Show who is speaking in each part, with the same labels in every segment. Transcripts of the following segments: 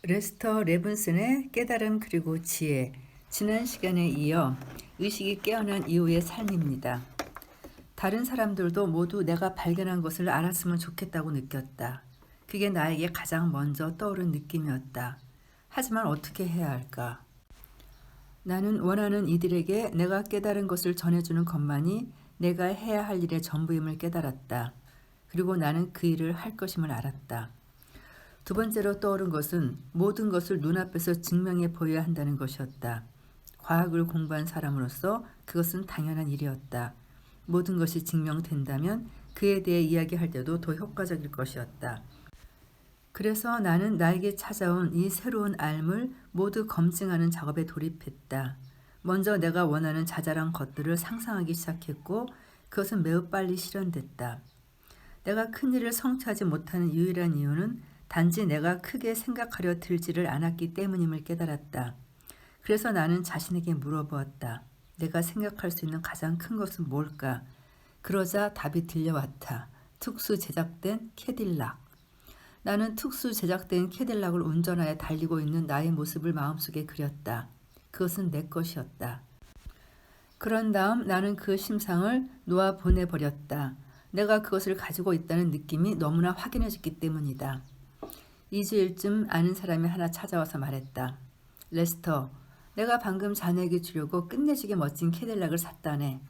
Speaker 1: 레스터 레븐슨의 깨달음 그리고 지혜. 지난 시간에 이어 의식이 깨어난 이후의 삶입니다. 다른 사람들도 모두 내가 발견한 것을 알았으면 좋겠다고 느꼈다. 그게 나에게 가장 먼저 떠오른 느낌이었다. 하지만 어떻게 해야 할까? 나는 원하는 이들에게 내가 깨달은 것을 전해주는 것만이 내가 해야 할 일의 전부임을 깨달았다. 그리고 나는 그 일을 할 것임을 알았다. 두 번째로 떠오른 것은 모든 것을 눈앞에서 증명해 보여야 한다는 것이었다. 과학을 공부한 사람으로서 그것은 당연한 일이었다. 모든 것이 증명된다면 그에 대해 이야기할 때도 더 효과적일 것이었다. 그래서 나는 나에게 찾아온 이 새로운 알을 모두 검증하는 작업에 돌입했다. 먼저 내가 원하는 자잘한 것들을 상상하기 시작했고 그것은 매우 빨리 실현됐다. 내가 큰 일을 성취하지 못하는 유일한 이유는 단지 내가 크게 생각하려 들지를 않았기 때문임을 깨달았다. 그래서 나는 자신에게 물어보았다. 내가 생각할 수 있는 가장 큰 것은 뭘까? 그러자 답이 들려왔다. 특수 제작된 캐딜락. 나는 특수 제작된 캐딜락을 운전하여 달리고 있는 나의 모습을 마음속에 그렸다. 그것은 내 것이었다. 그런 다음 나는 그 심상을 놓아 보내버렸다. 내가 그것을 가지고 있다는 느낌이 너무나 확연해졌기 때문이다. 2주일쯤 아는 사람이 하나 찾아와서 말했다. 레스터, 내가 방금 자네에게 주려고 끝내주게 멋진 캐딜락을 샀다네.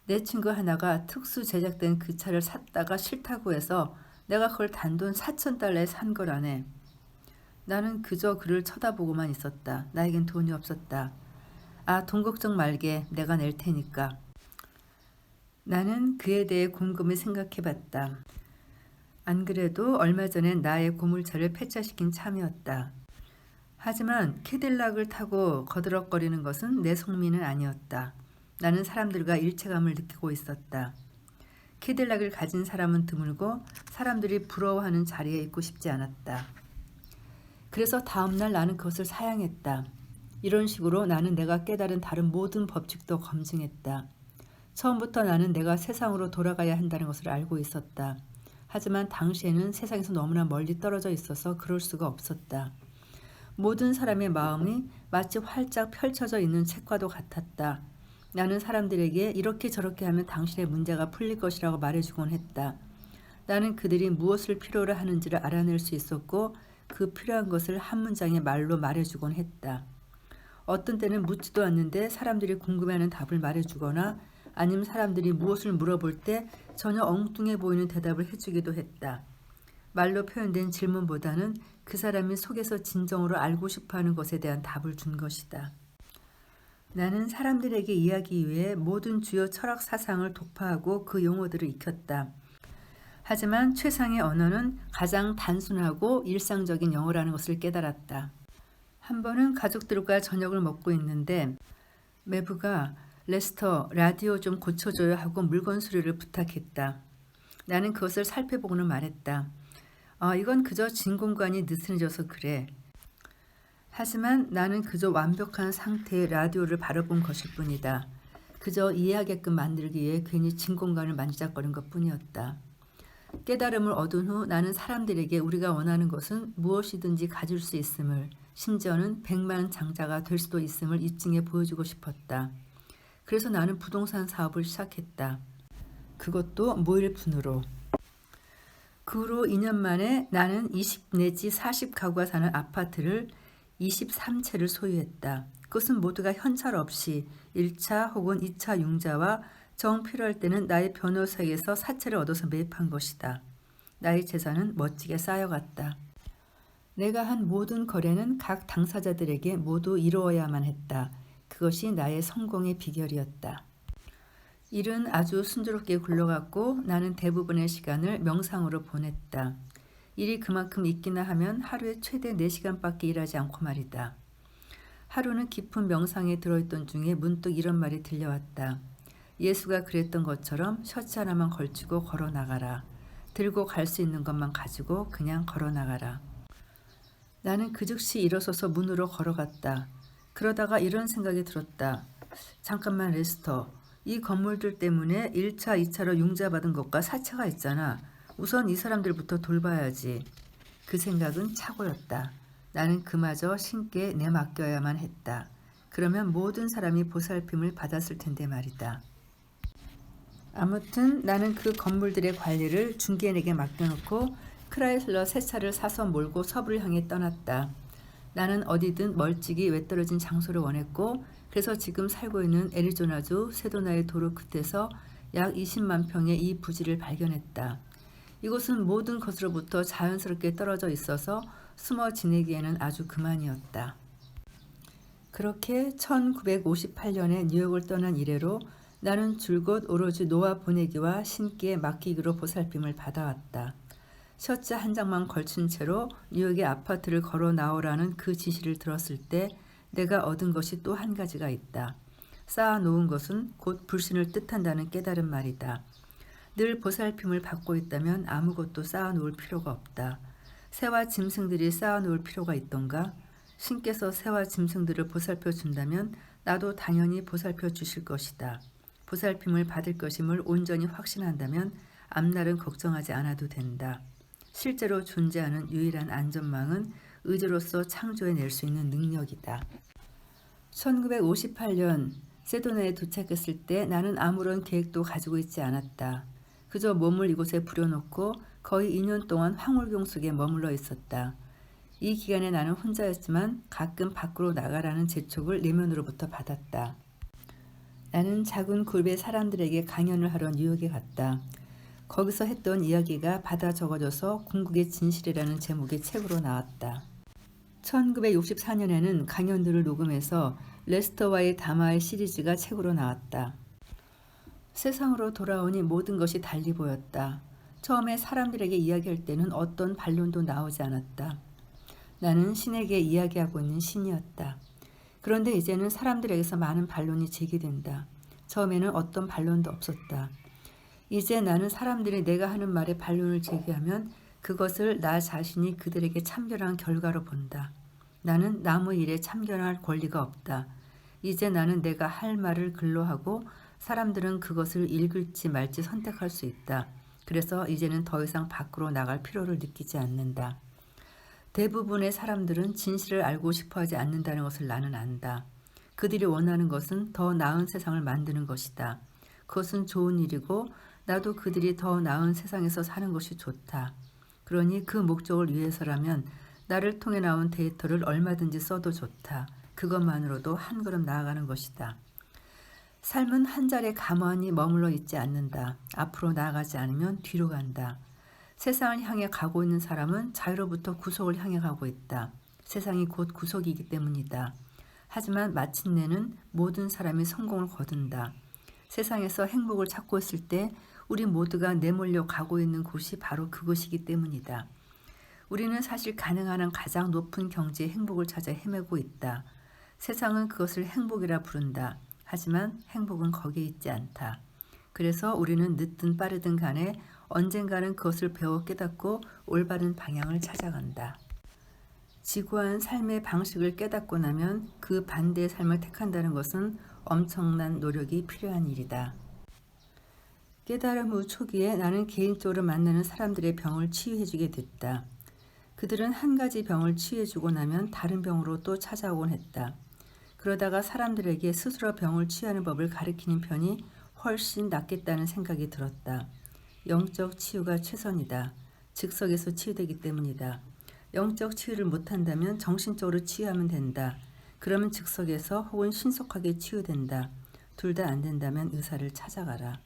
Speaker 1: 내 친구 하나가 특수 제작된 그 차를 샀다가 싫다고 해서 내가 그걸 단돈 4,000달러에 산 거라네. 나는 그저 그를 쳐다보고만 있었다. 나에겐 돈이 없었다. 아, 돈 걱정 말게. 내가 낼 테니까. 나는 그에 대해 곰곰이 생각해봤다. 안 그래도 얼마 전엔 나의 고물차를 폐차시킨 참이었다. 하지만 캐딜락을 타고 거드럭거리는 것은 내 속미는 아니었다. 나는 사람들과 일체감을 느끼고 있었다. 캐딜락을 가진 사람은 드물고 사람들이 부러워하는 자리에 있고 싶지 않았다. 그래서 다음날 나는 그것을 사양했다. 이런 식으로 나는 내가 깨달은 다른 모든 법칙도 검증했다. 처음부터 나는 내가 세상으로 돌아가야 한다는 것을 알고 있었다. 하지만 당시에는 세상에서 너무나 멀리 떨어져 있어서 그럴 수가 없었다. 모든 사람의 마음이 마치 활짝 펼쳐져 있는 책과도 같았다. 나는 사람들에게 이렇게 저렇게 하면 당신의 문제가 풀릴 것이라고 말해주곤 했다. 나는 그들이 무엇을 필요로 하는지를 알아낼 수 있었고 그 필요한 것을 한 문장의 말로 말해주곤 했다. 어떤 때는 묻지도 않는데 사람들이 궁금해하는 답을 말해주거나 아니면 사람들이 무엇을 물어볼 때 전혀 엉뚱해 보이는 대답을 해주기도 했다. 말로 표현된 질문보다는 그 사람이 속에서 진정으로 알고 싶어하는 것에 대한 답을 준 것이다. 나는 사람들에게 이야기 위해 모든 주요 철학 사상을 독파하고 그 용어들을 익혔다. 하지만 최상의 언어는 가장 단순하고 일상적인 영어라는 것을 깨달았다. 한 번은 가족들과 저녁을 먹고 있는데 매부가 레스터, 라디오 좀 고쳐줘요 하고 물건 수리를 부탁했다. 나는 그것을 살펴보고는 말했다. 이건 그저 진공관이 느슨해져서 그래. 하지만 나는 그저 완벽한 상태의 라디오를 바라본 것일 뿐이다. 그저 이해하게끔 만들기 위해 괜히 진공관을 만지작거린 것뿐이었다. 깨달음을 얻은 후 나는 사람들에게 우리가 원하는 것은 무엇이든지 가질 수 있음을, 심지어는 100만 장자가 될 수도 있음을 입증해 보여주고 싶었다. 그래서 나는 부동산 사업을 시작했다. 그것도 무일푼으로. 그 후로 2년 만에 나는 20 내지 40 가구가 사는 아파트를 23채를 소유했다. 그것은 모두가 현찰 없이 1차 혹은 2차 융자와 정 필요할 때는 나의 변호사에게서 사채를 얻어서 매입한 것이다. 나의 재산은 멋지게 쌓여갔다. 내가 한 모든 거래는 각 당사자들에게 모두 이루어야만 했다. 그것이 나의 성공의 비결이었다. 일은 아주 순조롭게 굴러갔고 나는 대부분의 시간을 명상으로 보냈다. 일이 그만큼 있기나 하면 하루에 최대 4시간밖에 일하지 않고 말이다. 하루는 깊은 명상에 들어있던 중에 문득 이런 말이 들려왔다. 예수가 그랬던 것처럼 셔츠 하나만 걸치고 걸어 나가라. 들고 갈 수 있는 것만 가지고 그냥 걸어 나가라. 나는 그 즉시 일어서서 문으로 걸어갔다. 그러다가 이런 생각이 들었다. 잠깐만 레스터. 이 건물들 때문에 1차, 2차로 융자받은 것과 사채가 있잖아. 우선 이 사람들부터 돌봐야지. 그 생각은 착오였다. 나는 그마저 신께 내맡겨야만 했다. 그러면 모든 사람이 보살핌을 받았을 텐데 말이다. 아무튼 나는 그 건물들의 관리를 중개인에게 맡겨놓고 크라이슬러 새 차를 사서 몰고 서부를 향해 떠났다. 나는 어디든 멀찍이 외떨어진 장소를 원했고 그래서 지금 살고 있는 애리조나주 세도나의 도로 끝에서 약 20만 평의 이 부지를 발견했다. 이곳은 모든 것으로부터 자연스럽게 떨어져 있어서 숨어 지내기에는 아주 그만이었다. 그렇게 1958년에 뉴욕을 떠난 이래로 나는 줄곧 오로지 노아 보내기와 신기에 맡기기로 보살핌을 받아왔다. 셔츠 한 장만 걸친 채로 뉴욕의 아파트를 걸어 나오라는 그 지시를 들었을 때 내가 얻은 것이 또 한 가지가 있다. 쌓아놓은 것은 곧 불신을 뜻한다는 깨달은 말이다. 늘 보살핌을 받고 있다면 아무것도 쌓아놓을 필요가 없다. 새와 짐승들이 쌓아놓을 필요가 있던가? 신께서 새와 짐승들을 보살펴 준다면 나도 당연히 보살펴 주실 것이다. 보살핌을 받을 것임을 온전히 확신한다면 앞날은 걱정하지 않아도 된다. 실제로 존재하는 유일한 안전망은 의지로서 창조해낼 수 있는 능력이다. 1958년 세도나에 도착했을 때 나는 아무런 계획도 가지고 있지 않았다. 그저 몸을 이곳에 부려놓고 거의 2년 동안 황홀경 속에 머물러 있었다. 이 기간에 나는 혼자였지만 가끔 밖으로 나가라는 재촉을 내면으로부터 받았다. 나는 작은 그룹의 사람들에게 강연을 하러 뉴욕에 갔다. 거기서 했던 이야기가 받아 적어져서 궁극의 진실이라는 제목의 책으로 나왔다. 1964년에는 강연들을 녹음해서 레스터와의 담화의 시리즈가 책으로 나왔다. 세상으로 돌아오니 모든 것이 달리 보였다. 처음에 사람들에게 이야기할 때는 어떤 반론도 나오지 않았다. 나는 신에게 이야기하고 있는 신이었다. 그런데 이제는 사람들에게서 많은 반론이 제기된다. 처음에는 어떤 반론도 없었다. 이제 나는 사람들이 내가 하는 말에 반론을 제기하면 그것을 나 자신이 그들에게 참견한 결과로 본다. 나는 남의 일에 참견할 권리가 없다. 이제 나는 내가 할 말을 글로 하고 사람들은 그것을 읽을지 말지 선택할 수 있다. 그래서 이제는 더 이상 밖으로 나갈 필요를 느끼지 않는다. 대부분의 사람들은 진실을 알고 싶어하지 않는다는 것을 나는 안다. 그들이 원하는 것은 더 나은 세상을 만드는 것이다. 그것은 좋은 일이고 나도 그들이 더 나은 세상에서 사는 것이 좋다. 그러니 그 목적을 위해서라면 나를 통해 나온 데이터를 얼마든지 써도 좋다. 그것만으로도 한 걸음 나아가는 것이다. 삶은 한 자리에 가만히 머물러 있지 않는다. 앞으로 나아가지 않으면 뒤로 간다. 세상을 향해 가고 있는 사람은 자유로부터 구속을 향해 가고 있다. 세상이 곧 구속이기 때문이다. 하지만 마침내는 모든 사람이 성공을 거둔다. 세상에서 행복을 찾고 있을 때 우리 모두가 내몰려 가고 있는 곳이 바로 그것이기 때문이다. 우리는 사실 가능한 한 가장 높은 경지의 행복을 찾아 헤매고 있다. 세상은 그것을 행복이라 부른다. 하지만 행복은 거기에 있지 않다. 그래서 우리는 늦든 빠르든 간에 언젠가는 그것을 배워 깨닫고 올바른 방향을 찾아간다. 지구한 삶의 방식을 깨닫고 나면 그 반대의 삶을 택한다는 것은 엄청난 노력이 필요한 일이다. 깨달음 후 초기에 나는 개인적으로 만나는 사람들의 병을 치유해주게 됐다. 그들은 한 가지 병을 치유해주고 나면 다른 병으로 또 찾아오곤 했다. 그러다가 사람들에게 스스로 병을 치유하는 법을 가르치는 편이 훨씬 낫겠다는 생각이 들었다. 영적 치유가 최선이다. 즉석에서 치유되기 때문이다. 영적 치유를 못한다면 정신적으로 치유하면 된다. 그러면 즉석에서 혹은 신속하게 치유된다. 둘 다 안 된다면 의사를 찾아가라.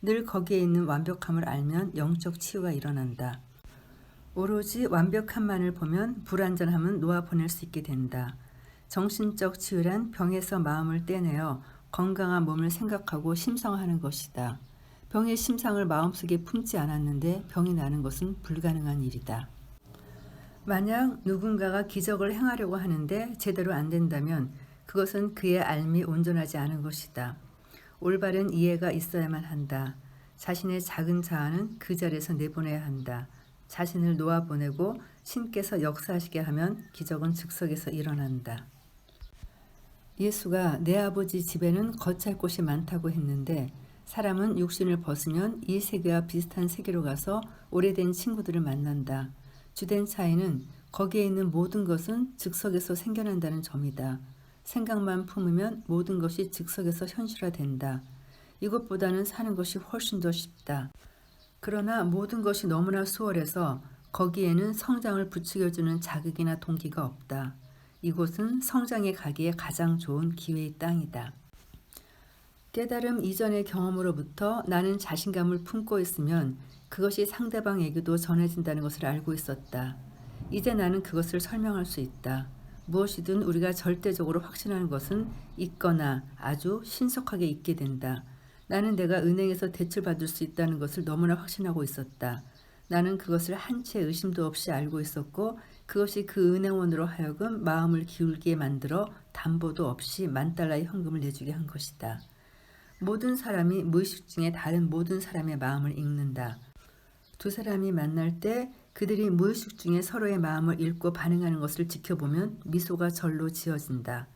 Speaker 1: 늘 거기에 있는 완벽함을 알면 영적 치유가 일어난다. 오로지 완벽함만을 보면 불완전함은 놓아보낼 수 있게 된다. 정신적 치유란 병에서 마음을 떼내어 건강한 몸을 생각하고 심성하는 것이다. 병의 심상을 마음속에 품지 않았는데 병이 나는 것은 불가능한 일이다. 만약 누군가가 기적을 행하려고 하는데 제대로 안 된다면 그것은 그의 알미 온전하지 않은 것이다. 올바른 이해가 있어야만 한다. 자신의 작은 자아는 그 자리에서 내보내야 한다. 자신을 놓아보내고 신께서 역사하시게 하면 기적은 즉석에서 일어난다. 예수가 내 아버지 집에는 거처할 곳이 많다고 했는데 사람은 육신을 벗으면 이 세계와 비슷한 세계로 가서 오래된 친구들을 만난다. 주된 차이는 거기에 있는 모든 것은 즉석에서 생겨난다는 점이다. 생각만 품으면 모든 것이 즉석에서 현실화된다. 이것보다는 사는 것이 훨씬 더 쉽다. 그러나 모든 것이 너무나 수월해서 거기에는 성장을 부추겨주는 자극이나 동기가 없다. 이곳은 성장에 가기에 가장 좋은 기회의 땅이다. 깨달음 이전의 경험으로부터 나는 자신감을 품고 있으면 그것이 상대방에게도 전해진다는 것을 알고 있었다. 이제 나는 그것을 설명할 수 있다. 무엇이든 우리가 절대적으로 확신하는 것은 있거나 아주 신속하게 있게 된다. 나는 내가 은행에서 대출받을 수 있다는 것을 너무나 확신하고 있었다. 나는 그것을 한 채 의심도 없이 알고 있었고 그것이 그 은행원으로 하여금 마음을 기울게 만들어 담보도 없이 $10,000의 현금을 내주게 한 것이다. 모든 사람이 무의식 중에 다른 모든 사람의 마음을 읽는다. 두 사람이 만날 때 그들이 무의식 중에 서로의 마음을 읽고 반응하는 것을 지켜보면 미소가 절로 지어진다.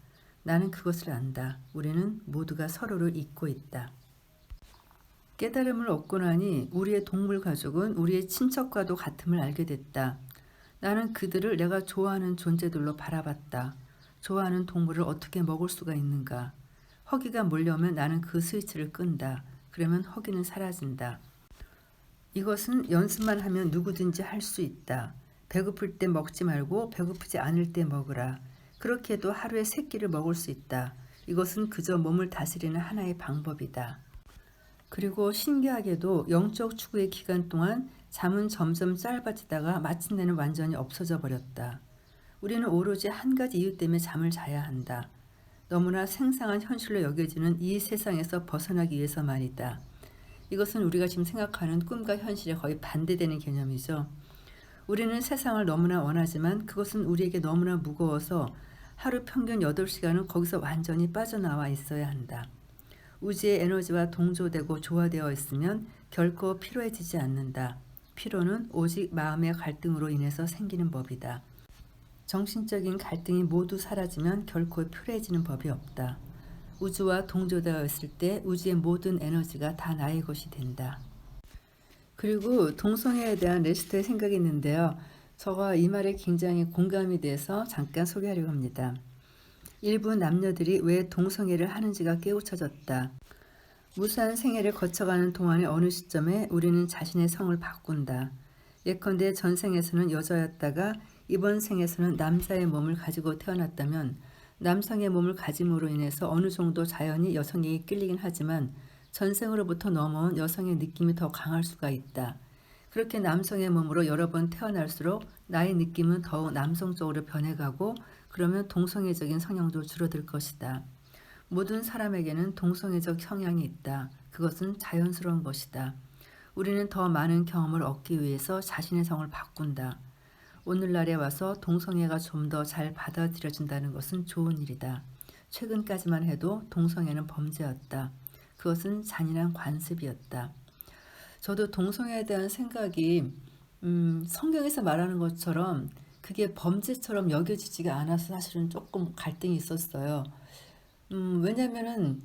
Speaker 1: 나는 그것을 안다. 우리는 모두가 서로를 잊고 있다. 깨달음을 얻고 나니 우리의 동물 가족은 우리의 친척과도 같음을 알게 됐다. 나는 그들을 내가 좋아하는 존재들로 바라봤다. 좋아하는 동물을 어떻게 먹을 수가 있는가? 허기가 몰려오면 나는 그 스위치를 끈다. 그러면 허기는 사라진다. 이것은 연습만 하면 누구든지 할 수 있다. 배고플 때 먹지 말고 배고프지 않을 때 먹으라. 그렇게 해도 하루에 3끼를 먹을 수 있다. 이것은 그저 몸을 다스리는 하나의 방법이다. 그리고 신기하게도 영적 추구의 기간 동안 잠은 점점 짧아지다가 마침내는 완전히 없어져 버렸다. 우리는 오로지 한 가지 이유 때문에 잠을 자야 한다. 너무나 생생한 현실로 여겨지는 이 세상에서 벗어나기 위해서 말이다. 이것은 우리가 지금 생각하는 꿈과 현실에 거의 반대되는 개념이죠. 우리는 세상을 너무나 원하지만 그것은 우리에게 너무나 무거워서 하루 평균 8시간은 거기서 완전히 빠져나와 있어야 한다. 우주의 에너지와 동조되고 조화되어 있으면 결코 피로해지지 않는다. 피로는 오직 마음의 갈등으로 인해서 생기는 법이다. 정신적인 갈등이 모두 사라지면 결코 피로해지는 법이 없다. 우주와 동조되어 있을 때 우주의 모든 에너지가 다 나의 것이 된다. 그리고 동성애에 대한 레스터의 생각이 있는데요. 저가 이 말에 굉장히 공감이 돼서 잠깐 소개하려고 합니다. 일부 남녀들이 왜 동성애를 하는지가 깨우쳐졌다. 무수한 생애를 거쳐가는 동안의 어느 시점에 우리는 자신의 성을 바꾼다. 예컨대 전생에서는 여자였다가 이번 생에서는 남자의 몸을 가지고 태어났다면 남성의 몸을 가짐으로 인해서 어느 정도 자연히 여성에게 끌리긴 하지만 전생으로부터 넘어온 여성의 느낌이 더 강할 수가 있다. 그렇게 남성의 몸으로 여러 번 태어날수록 나의 느낌은 더욱 남성적으로 변해가고 그러면 동성애적인 성향도 줄어들 것이다. 모든 사람에게는 동성애적 성향이 있다. 그것은 자연스러운 것이다. 우리는 더 많은 경험을 얻기 위해서 자신의 성을 바꾼다. 오늘날에 와서 동성애가 좀 더 잘 받아들여진다는 것은 좋은 일이다. 최근까지만 해도 동성애는 범죄였다. 그것은 잔인한 관습이었다. 저도 동성애에 대한 생각이 성경에서 말하는 것처럼 그게 범죄처럼 여겨지지가 않아서 사실은 조금 갈등이 있었어요. 왜냐면은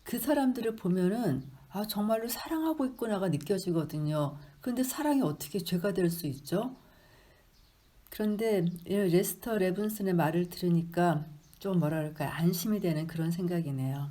Speaker 1: 그 사람들을 보면은 아 정말로 사랑하고 있구나가 느껴지거든요. 그런데 사랑이 어떻게 죄가 될 수 있죠? 그런데 레스터 레븐슨의 말을 들으니까 좀 뭐랄까 안심이 되는 그런 생각이네요.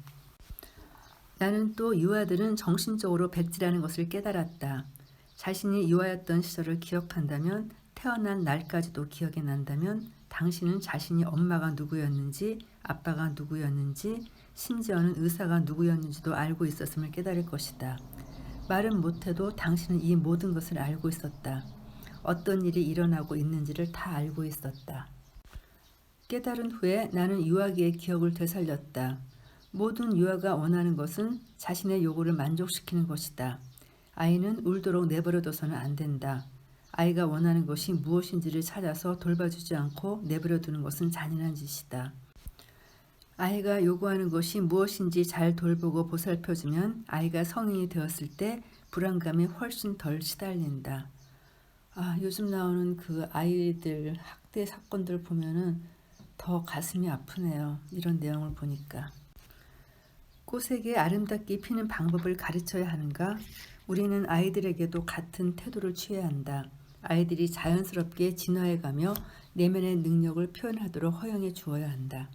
Speaker 1: 나는 또 유아들은 정신적으로 백지라는 것을 깨달았다. 자신이 유아였던 시절을 기억한다면 태어난 날까지도 기억이 난다면 당신은 자신이 엄마가 누구였는지 아빠가 누구였는지 심지어는 의사가 누구였는지도 알고 있었음을 깨달을 것이다. 말은 못해도 당신은 이 모든 것을 알고 있었다. 어떤 일이 일어나고 있는지를 다 알고 있었다. 깨달은 후에 나는 유아기의 기억을 되살렸다. 모든 유아가 원하는 것은 자신의 요구를 만족시키는 것이다. 아이는 울도록 내버려둬서는 안 된다. 아이가 원하는 것이 무엇인지를 찾아서 돌봐주지 않고 내버려두는 것은 잔인한 짓이다. 아이가 요구하는 것이 무엇인지 잘 돌보고 보살펴주면 아이가 성인이 되었을 때 불안감에 훨씬 덜 시달린다. 요즘 나오는 그 아이들 학대 사건들 보면은 더 가슴이 아프네요. 이런 내용을 보니까. 꽃에게 아름답게 피는 방법을 가르쳐야 하는가? 우리는 아이들에게도 같은 태도를 취해야 한다. 아이들이 자연스럽게 진화해가며 내면의 능력을 표현하도록 허용해 주어야 한다.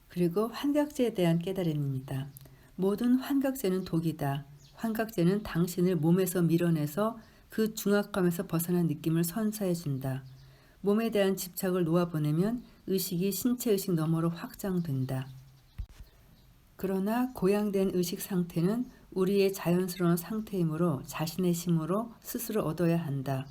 Speaker 1: 그리고 환각제에 대한 깨달음입니다. 모든 환각제는 독이다. 환각제는 당신을 몸에서 밀어내서 그 중압감에서 벗어난 느낌을 선사해 준다. 몸에 대한 집착을 놓아보내면 의식이 신체의식 너머로 확장된다. 그러나 고양된 의식 상태는 우리의 자연스러운 상태이므로 자신의 힘으로 스스로 얻어야 한다.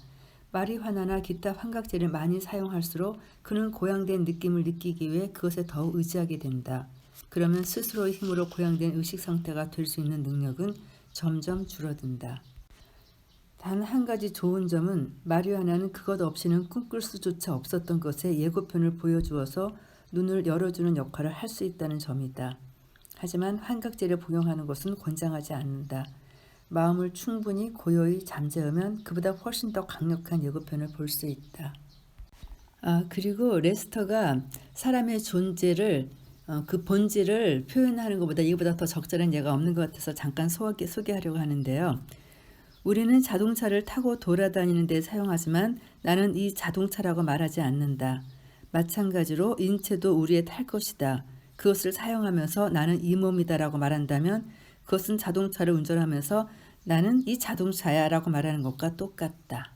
Speaker 1: 마리화나나 기타 환각제를 많이 사용할수록 그는 고양된 느낌을 느끼기 위해 그것에 더욱 의지하게 된다. 그러면 스스로의 힘으로 고양된 의식 상태가 될 수 있는 능력은 점점 줄어든다. 단 한 가지 좋은 점은 마리화나는 그것 없이는 꿈꿀 수조차 없었던 것의 예고편을 보여주어서 눈을 열어주는 역할을 할 수 있다는 점이다. 하지만 환각제를 복용하는 것은 권장하지 않는다. 마음을 충분히 고요히 잠재우면 그보다 훨씬 더 강력한 예고편을 볼 수 있다. 그리고 레스터가 사람의 존재를 그 본질을 표현하는 것보다 이보다 더 적절한 예가 없는 것 같아서 잠깐 소개하려고 하는데요. 우리는 자동차를 타고 돌아다니는 데 사용하지만 나는 이 자동차라고 말하지 않는다. 마찬가지로 인체도 우리의 탈 것이다. 그것을 사용하면서 나는 이 몸이다라고 말한다면 그것은 자동차를 운전하면서 나는 이 자동차야 라고 말하는 것과 똑같다.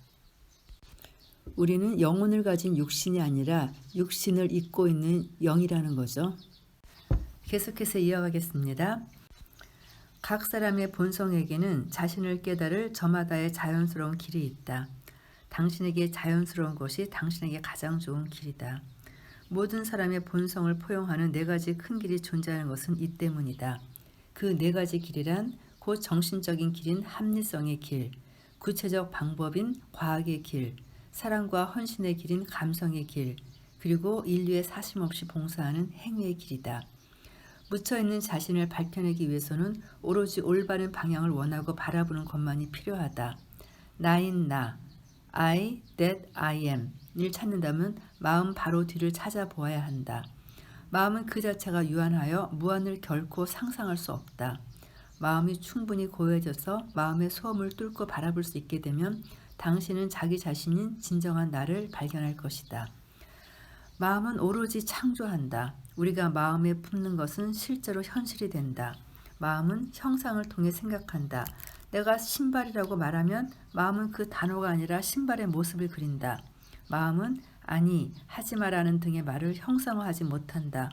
Speaker 1: 우리는 영혼을 가진 육신이 아니라 육신을 입고 있는 영이라는 거죠. 계속해서 이어가겠습니다. 각 사람의 본성에게는 자신을 깨달을 저마다의 자연스러운 길이 있다. 당신에게 자연스러운 것이 당신에게 가장 좋은 길이다. 모든 사람의 본성을 포용하는 네 가지 큰 길이 존재하는 것은 이 때문이다. 그 네 가지 길이란 곧 정신적인 길인 합리성의 길, 구체적 방법인 과학의 길, 사랑과 헌신의 길인 감성의 길, 그리고 인류에 사심없이 봉사하는 행위의 길이다. 묻혀있는 자신을 밝혀내기 위해서는 오로지 올바른 방향을 원하고 바라보는 것만이 필요하다. 나인 나, I that I am 을 찾는다면 마음 바로 뒤를 찾아보아야 한다. 마음은 그 자체가 유한하여 무한을 결코 상상할 수 없다. 마음이 충분히 고요해져서 마음의 소음을 뚫고 바라볼 수 있게 되면 당신은 자기 자신인 진정한 나를 발견할 것이다. 마음은 오로지 창조한다. 우리가 마음에 품는 것은 실제로 현실이 된다. 마음은 형상을 통해 생각한다. 내가 신발이라고 말하면 마음은 그 단어가 아니라 신발의 모습을 그린다. 마음은 아니, 하지마라는 등의 말을 형상화하지 못한다.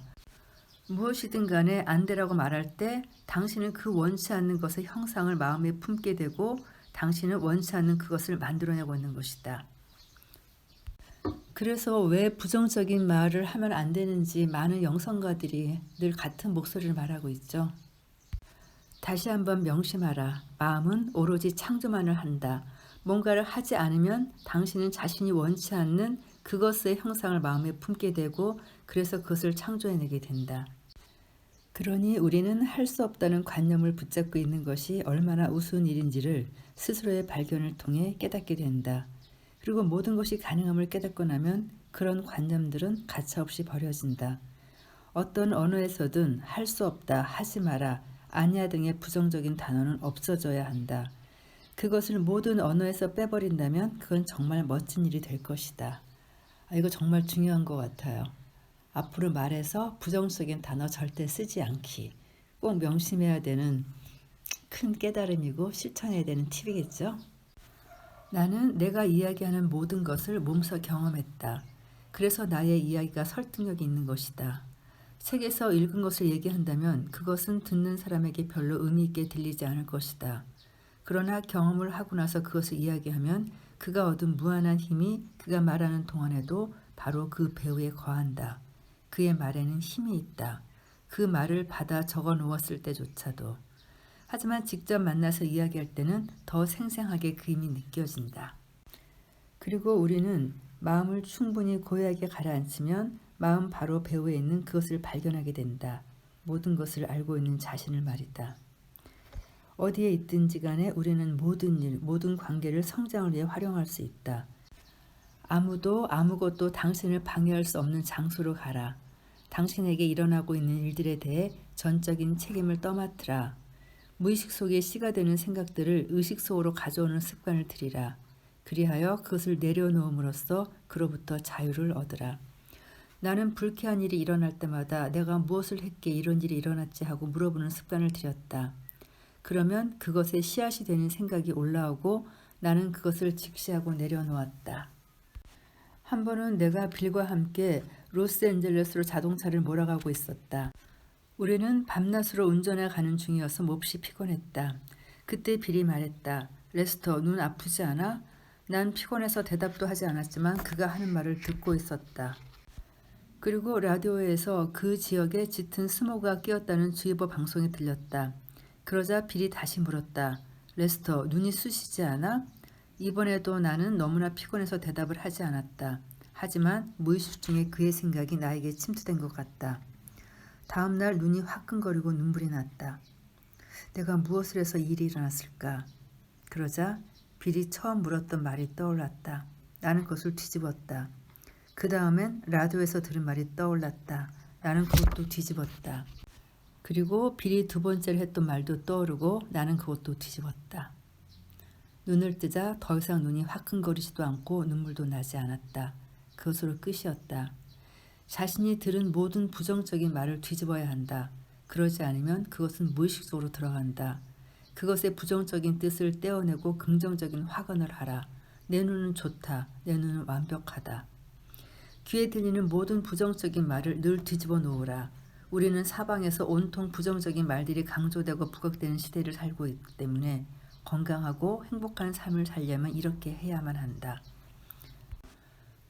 Speaker 1: 무엇이든 간에 안 되라고 말할 때 당신은 그 원치 않는 것의 형상을 마음에 품게 되고 당신은 원치 않는 그것을 만들어내고 있는 것이다. 그래서 왜 부정적인 말을 하면 안 되는지 많은 영성가들이 늘 같은 목소리를 말하고 있죠. 다시 한번 명심하라. 마음은 오로지 창조만을 한다. 뭔가를 하지 않으면 당신은 자신이 원치 않는 그것의 형상을 마음에 품게 되고 그래서 그것을 창조해내게 된다. 그러니 우리는 할 수 없다는 관념을 붙잡고 있는 것이 얼마나 우스운 일인지를 스스로의 발견을 통해 깨닫게 된다. 그리고 모든 것이 가능함을 깨닫고 나면 그런 관념들은 가차없이 버려진다. 어떤 언어에서든 할 수 없다, 하지 마라, 아니야 등의 부정적인 단어는 없어져야 한다. 그것을 모든 언어에서 빼버린다면 그건 정말 멋진 일이 될 것이다. 이거 정말 중요한 것 같아요. 앞으로 말해서 부정적인 단어 절대 쓰지 않기. 꼭 명심해야 되는 큰 깨달음이고 실천해야 되는 팁이겠죠. 나는 내가 이야기하는 모든 것을 몸소 경험했다. 그래서 나의 이야기가 설득력이 있는 것이다. 책에서 읽은 것을 얘기한다면 그것은 듣는 사람에게 별로 의미 있게 들리지 않을 것이다. 그러나 경험을 하고 나서 그것을 이야기하면 그가 얻은 무한한 힘이 그가 말하는 동안에도 바로 그 배우에 거한다. 그의 말에는 힘이 있다. 그 말을 받아 적어 놓았을 때조차도. 하지만 직접 만나서 이야기할 때는 더 생생하게 그 힘이 느껴진다. 그리고 우리는 마음을 충분히 고요하게 가라앉히면 마음 바로 배후에 있는 그것을 발견하게 된다. 모든 것을 알고 있는 자신을 말이다. 어디에 있든지 간에 우리는 모든 일, 모든 관계를 성장을 위해 활용할 수 있다. 아무도 아무것도 당신을 방해할 수 없는 장소로 가라. 당신에게 일어나고 있는 일들에 대해 전적인 책임을 떠맡으라. 무의식 속에 씨가 되는 생각들을 의식 속으로 가져오는 습관을 들이라. 그리하여 그것을 내려놓음으로써 그로부터 자유를 얻으라. 나는 불쾌한 일이 일어날 때마다 내가 무엇을 했기에 이런 일이 일어났지 하고 물어보는 습관을 들였다. 그러면 그것에 씨앗이 되는 생각이 올라오고 나는 그것을 직시하고 내려놓았다. 한 번은 내가 빌과 함께 로스앤젤레스로 자동차를 몰아가고 있었다. 우리는 밤낮으로 운전해 가는 중이어서 몹시 피곤했다. 그때 빌이 말했다. 레스터, 눈 아프지 않아? 난 피곤해서 대답도 하지 않았지만 그가 하는 말을 듣고 있었다. 그리고 라디오에서 그 지역에 짙은 스모그가 끼었다는 주의보 방송이 들렸다. 그러자 빌이 다시 물었다. 레스터, 눈이 쑤시지 않아? 이번에도 나는 너무나 피곤해서 대답을 하지 않았다. 하지만 무의식 중에 그의 생각이 나에게 침투된 것 같다. 다음 날 눈이 화끈거리고 눈물이 났다. 내가 무엇을 해서 일이 일어났을까? 그러자 빌이 처음 물었던 말이 떠올랐다. 나는 그것을 뒤집었다. 그 다음엔 라디오에서 들은 말이 떠올랐다. 나는 그것도 뒤집었다. 그리고 빌이 두 번째로 했던 말도 떠오르고 나는 그것도 뒤집었다. 눈을 뜨자 더 이상 눈이 화끈거리지도 않고 눈물도 나지 않았다. 그것으로 끝이었다. 자신이 들은 모든 부정적인 말을 뒤집어야 한다. 그러지 않으면 그것은 무의식적으로 들어간다. 그것의 부정적인 뜻을 떼어내고 긍정적인 확언을 하라. 내 눈은 좋다. 내 눈은 완벽하다. 귀에 들리는 모든 부정적인 말을 늘 뒤집어 놓으라. 우리는 사방에서 온통 부정적인 말들이 강조되고 부각되는 시대를 살고 있기 때문에 건강하고 행복한 삶을 살려면 이렇게 해야만 한다.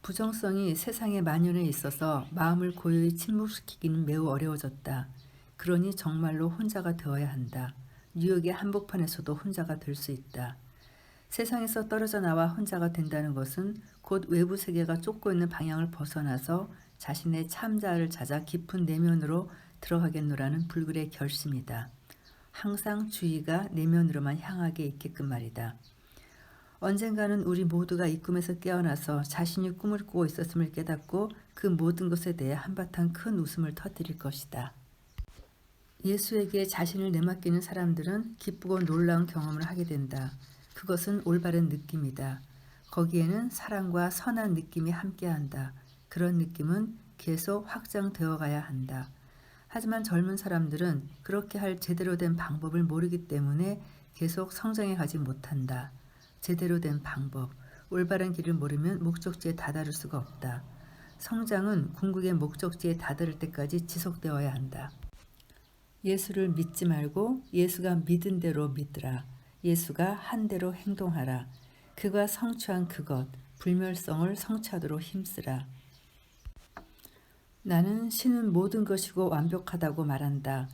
Speaker 1: 부정성이 세상에 만연해 있어서 마음을 고요히 침묵시키기는 매우 어려워졌다. 그러니 정말로 혼자가 되어야 한다. 뉴욕의 한복판에서도 혼자가 될 수 있다. 세상에서 떨어져 나와 혼자가 된다는 것은 곧 외부 세계가 쫓고 있는 방향을 벗어나서 자신의 참자를 찾아 깊은 내면으로 들어가겠노라는 불굴의 결심이다. 항상 주의가 내면으로만 향하게 있게끔 말이다. 언젠가는 우리 모두가 이 꿈에서 깨어나서 자신이 꿈을 꾸고 있었음을 깨닫고 그 모든 것에 대해 한바탕 큰 웃음을 터뜨릴 것이다. 예수에게 자신을 내맡기는 사람들은 기쁘고 놀라운 경험을 하게 된다. 그것은 올바른 느낌이다. 거기에는 사랑과 선한 느낌이 함께한다. 그런 느낌은 계속 확장되어 가야 한다. 하지만 젊은 사람들은 그렇게 할 제대로 된 방법을 모르기 때문에 계속 성장해 가지 못한다. 제대로 된 방법, 올바른 길을 모르면 목적지에 다다를 수가 없다. 성장은 궁극의 목적지에 다다를 때까지 지속되어야 한다. 예수를 믿지 말고 예수가 믿은 대로 믿으라. 예수가 한 대로 행동하라. 그가 성취한 그것, 불멸성을 성취하도록 힘쓰라. 나는 신은 모든 것이고 완벽하다고 말한다.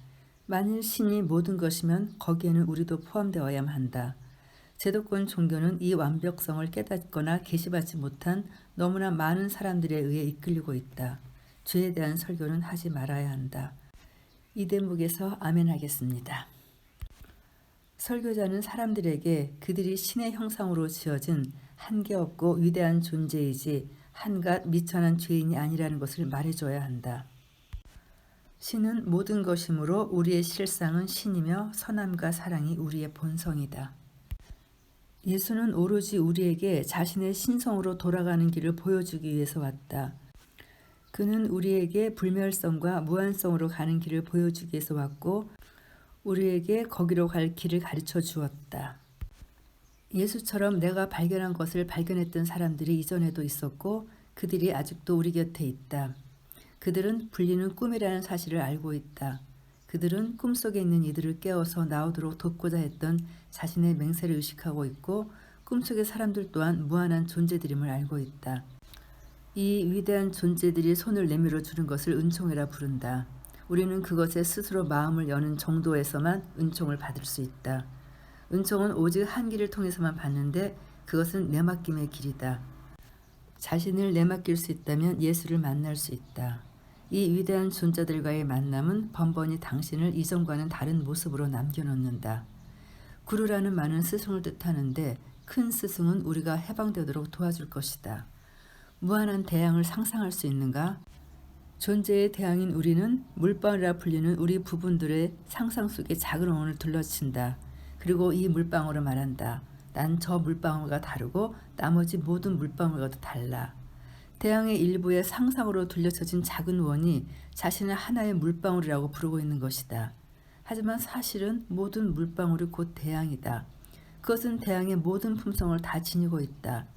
Speaker 1: 만일 신이 모든 것이면 거기에는 우리도 포함되어야만 한다. 제도권 종교는 이 완벽성을 깨닫거나 계시받지 못한 너무나 많은 사람들에 의해 이끌리고 있다. 죄에 대한 설교는 하지 말아야 한다. 이 대목에서 아멘 하겠습니다. 설교자는 사람들에게 그들이 신의 형상으로 지어진 한계없고 위대한 존재이지 한갓 미천한 죄인이 아니라는 것을 말해줘야 한다. 신은 모든 것이므로 우리의 실상은 신이며 선함과 사랑이 우리의 본성이다. 예수는 오로지 우리에게 자신의 신성으로 돌아가는 길을 보여주기 위해서 왔다. 그는 우리에게 불멸성과 무한성으로 가는 길을 보여주기 위해서 왔고 우리에게 거기로 갈 길을 가르쳐 주었다. 예수처럼 내가 발견한 것을 발견했던 사람들이 이전에도 있었고 그들이 아직도 우리 곁에 있다. 그들은 불리는 꿈이라는 사실을 알고 있다. 그들은 꿈속에 있는 이들을 깨워서 나오도록 돕고자 했던 자신의 맹세를 의식하고 있고 꿈속의 사람들 또한 무한한 존재들임을 알고 있다. 이 위대한 존재들이 손을 내밀어 주는 것을 은총이라 부른다. 우리는 그것에 스스로 마음을 여는 정도에서만 은총을 받을 수 있다. 은총은 오직 한 길을 통해서만 받는데 그것은 내맡김의 길이다. 자신을 내맡길 수 있다면 예수를 만날 수 있다. 이 위대한 존재들과의 만남은 번번이 당신을 이전과는 다른 모습으로 남겨놓는다. 구루라는 말은 스승을 뜻하는데 큰 스승은 우리가 해방되도록 도와줄 것이다. 무한한 대양을 상상할 수 있는가? 존재의 대양인 우리는 물방울이라 불리는 우리 부분들의 상상 속에 작은 원을 둘러친다. 그리고 이 물방울을 말한다. 난 저 물방울과 다르고 나머지 모든 물방울과도 달라. 태양의 일부의 상상으로 둘러쳐진 작은 원이 자신을 하나의 물방울이라고 부르고 있는 것이다. 하지만 사실은 모든 물방울이 곧 태양이다. 그것은 태양의 모든 품성을 다 지니고 있다.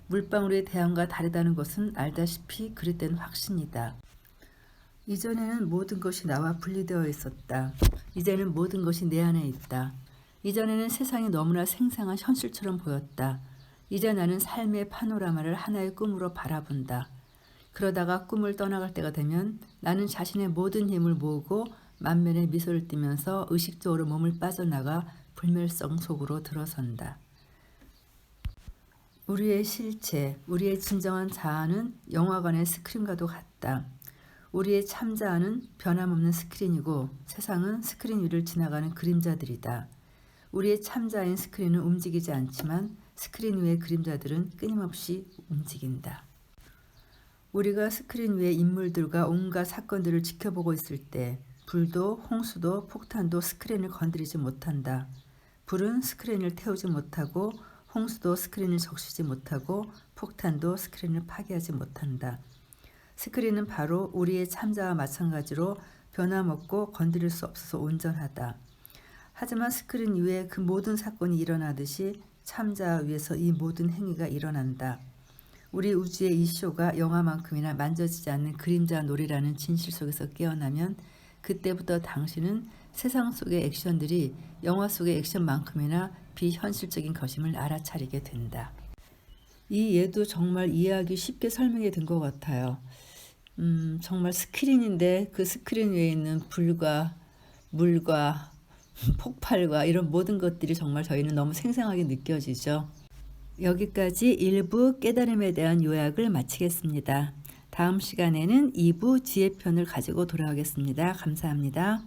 Speaker 1: 물방울이 태양과 다르다는 것은 알다시피 그릇된 확신이다. 이전에는 모든 것이 나와 분리되어 있었다. 이제는 모든 것이 내 안에 있다. 이전에는 세상이 너무나 생생한 현실처럼 보였다. 이제 나는 삶의 파노라마를 하나의 꿈으로 바라본다. 그러다가 꿈을 떠나갈 때가 되면 나는 자신의 모든 힘을 모으고 만면에 미소를 띠면서 의식적으로 몸을 빠져나가 불멸성 속으로 들어선다. 우리의 실체, 우리의 진정한 자아는 영화관의 스크린과도 같다. 우리의 참자아는 변함없는 스크린이고 세상은 스크린 위를 지나가는 그림자들이다. 우리의 참자인 스크린은 움직이지 않지만 스크린 위의 그림자들은 끊임없이 움직인다. 우리가 스크린 위의 인물들과 온갖 사건들을 지켜보고 있을 때 불도 홍수도 폭탄도 스크린을 건드리지 못한다. 불은 스크린을 태우지 못하고 홍수도 스크린을 적시지 못하고 폭탄도 스크린을 파괴하지 못한다. 스크린은 바로 우리의 참자와 마찬가지로 변함없고 건드릴 수 없어서 온전하다. 하지만 스크린 위에 그 모든 사건이 일어나듯이 참자 위에서 이 모든 행위가 일어난다. 우리 우주의 이 쇼가 영화만큼이나 만져지지 않는 그림자 놀이라는 진실 속에서 깨어나면 그때부터 당신은 세상 속의 액션들이 영화 속의 액션만큼이나 비현실적인 것임을 알아차리게 된다. 이 예도 정말 이해하기 쉽게 설명이 된 것 같아요. 정말 스크린인데 그 스크린 위에 있는 불과 물과 폭발과 이런 모든 것들이 정말 저희는 너무 생생하게 느껴지죠. 여기까지 1부 깨달음에 대한 요약을 마치겠습니다. 다음 시간에는 2부 지혜편을 가지고 돌아오겠습니다. 감사합니다.